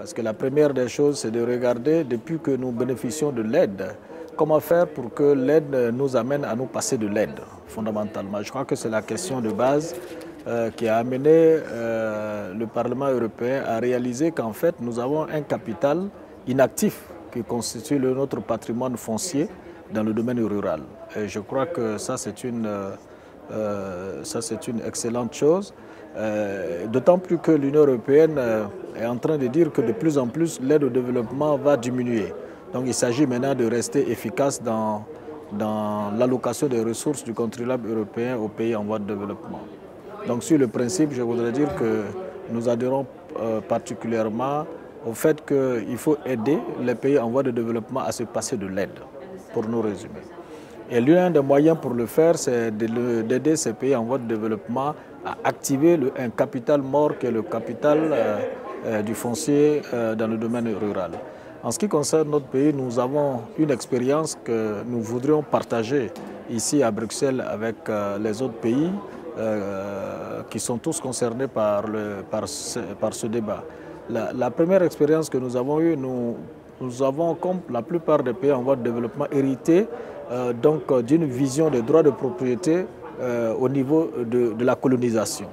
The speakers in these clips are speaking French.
Parce que la première des choses, c'est de regarder, depuis que nous bénéficions de l'aide, comment faire pour que l'aide nous amène à nous passer de l'aide, fondamentalement. Je crois que c'est la question de base qui a amené le Parlement européen à réaliser qu'en fait, nous avons un capital inactif qui constitue notre patrimoine foncier dans le domaine rural. Et je crois que ça, c'est une excellente chose. D'autant plus que l'Union européenne est en train de dire que de plus en plus l'aide au développement va diminuer. Donc il s'agit maintenant de rester efficace dans l'allocation des ressources du contribuable européen aux pays en voie de développement. Donc sur le principe, je voudrais dire que nous adhérons particulièrement au fait qu'il faut aider les pays en voie de développement à se passer de l'aide, pour nous résumer. Et l'un des moyens pour le faire, c'est d'aider ces pays en voie de développement à activer un capital mort qui est le capital du foncier dans le domaine rural. En ce qui concerne notre pays, nous avons une expérience que nous voudrions partager ici à Bruxelles avec les autres pays qui sont tous concernés par ce débat. La première expérience que nous avons eue, nous avons, comme la plupart des pays en voie de développement, hérité d'une vision des droits de propriété au niveau de la colonisation.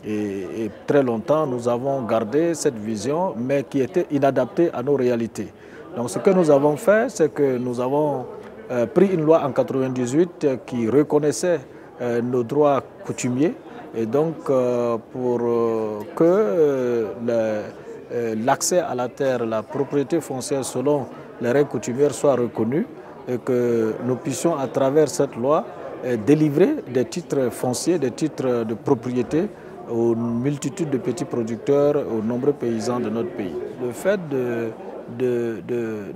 Et très longtemps, nous avons gardé cette vision, mais qui était inadaptée à nos réalités. Donc ce que nous avons fait, c'est que nous avons pris une loi en 1998 qui reconnaissait nos droits coutumiers. Et donc, pour que l'accès à la terre, la propriété foncière selon les règles coutumières soit reconnue, et que nous puissions, à travers cette loi, délivrer des titres fonciers, des titres de propriété aux multitudes de petits producteurs, aux nombreux paysans de notre pays. Le fait de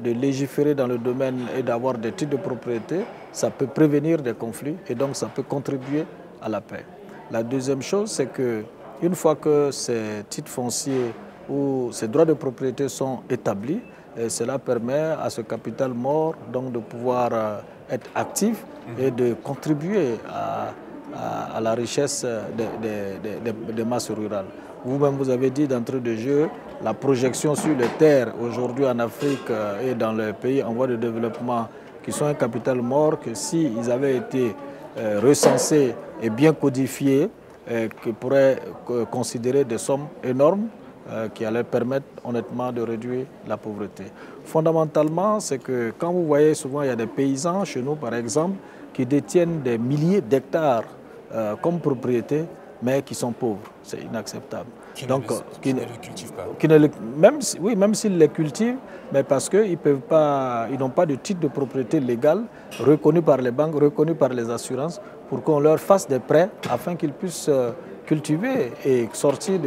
légiférer dans le domaine et d'avoir des titres de propriété, ça peut prévenir des conflits et donc ça peut contribuer à la paix. La deuxième chose, c'est qu'une fois que ces titres fonciers ou ces droits de propriété sont établis, cela permet à ce capital mort donc de pouvoir être actif et de contribuer à la richesse des masses rurales. Vous-même, vous avez dit d'entrée de jeu, la projection sur les terres aujourd'hui en Afrique et dans les pays en voie de développement qui sont un capital mort, que s'ils avaient été recensés et bien codifiés, qui pourraient considérer des sommes énormes qui allaient permettre honnêtement de réduire la pauvreté. Fondamentalement, c'est que quand vous voyez souvent, il y a des paysans chez nous par exemple qui détiennent des milliers d'hectares comme propriété, mais qui sont pauvres. C'est inacceptable. Qui ne les cultivent pas. Même s'ils les cultivent, mais parce qu'ils n'ont pas de titre de propriété légal reconnu par les banques, reconnu par les assurances, pour qu'on leur fasse des prêts afin qu'ils puissent cultiver et sortir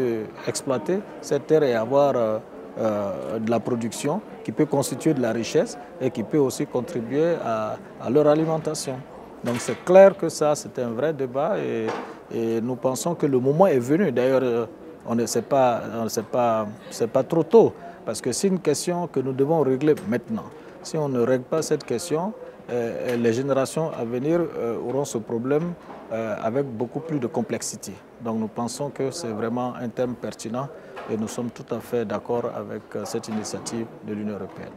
exploiter cette terre et avoir de la production qui peut constituer de la richesse et qui peut aussi contribuer à leur alimentation. Donc c'est clair que ça, c'est un vrai débat et nous pensons que le moment est venu. D'ailleurs, c'est pas trop tôt, parce que c'est une question que nous devons régler maintenant. Si on ne règle pas cette question, les générations à venir auront ce problème avec beaucoup plus de complexité. Donc nous pensons que c'est vraiment un thème pertinent et nous sommes tout à fait d'accord avec cette initiative de l'Union européenne.